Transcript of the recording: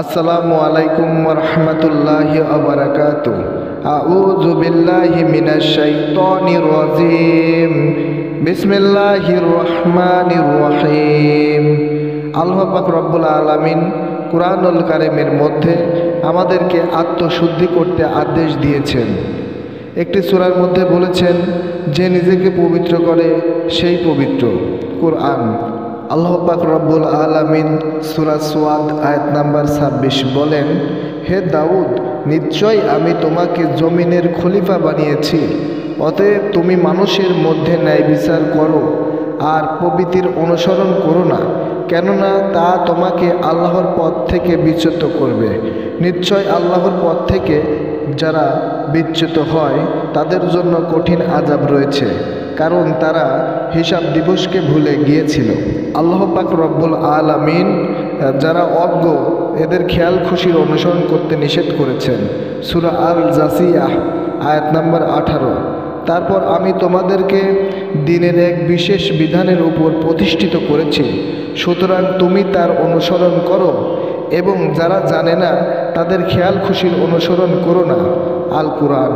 আসসালামু আলাইকুম ওয়া রাহমাতুল্লাহি ওয়া বারাকাতুহু। আউযু বিল্লাহি মিনাশ শাইতানির রাজীম। বিসমিল্লাহির রহমানির রহিম। আল্লাহ পাক রব্বুল আলামিন কুরআনুল কারীমের মধ্যে আমাদেরকে আত্মশুদ্ধি করতে আদেশ দিয়েছেন। একটি সূরার মধ্যে বলেছেন, যে নিজেকে পবিত্র করে সেই পবিত্র। কুরআন। আল্লাহ পাক রব্বুল আলামিন সূরা সুয়াদ আয়াত নাম্বার 26 বলেন, হে দাউদ, নিশ্চয় আমি তোমাকে জমিনের খলিফা বানিয়েছি, অতএব তুমি মানুষের মধ্যে ন্যায় বিচার করো আর প্রবৃত্তির অনুসরণ করো না, কেননা তা তোমাকে আল্লাহর পথ থেকে বিচ্যুত করবে। নিশ্চয় আল্লাহর পথ থেকে যারা বিচ্যুত হয় তাদের জন্য কঠিন আযাব রয়েছে, কারণ তারা হিসাব দিবসকে ভুলে গিয়েছিল। আল্লাহ পাক রব্বুল আলামিন যারা অজ্ঞ এদের খেয়াল খুশির অনুসরণ করতে নিষেধ করেছেন। সূরা আল জাসিয়াহ আয়াত নাম্বার 18। তারপর আমি তোমাদেরকে দ্বীনের এক বিশেষ বিধানের উপর প্রতিষ্ঠিত করেছি, সুতরাং তুমি তার অনুসরণ করো, এবং যারা জানে না তাদের খেয়াল খুশির অনুসরণ করো না। আল কুরআন।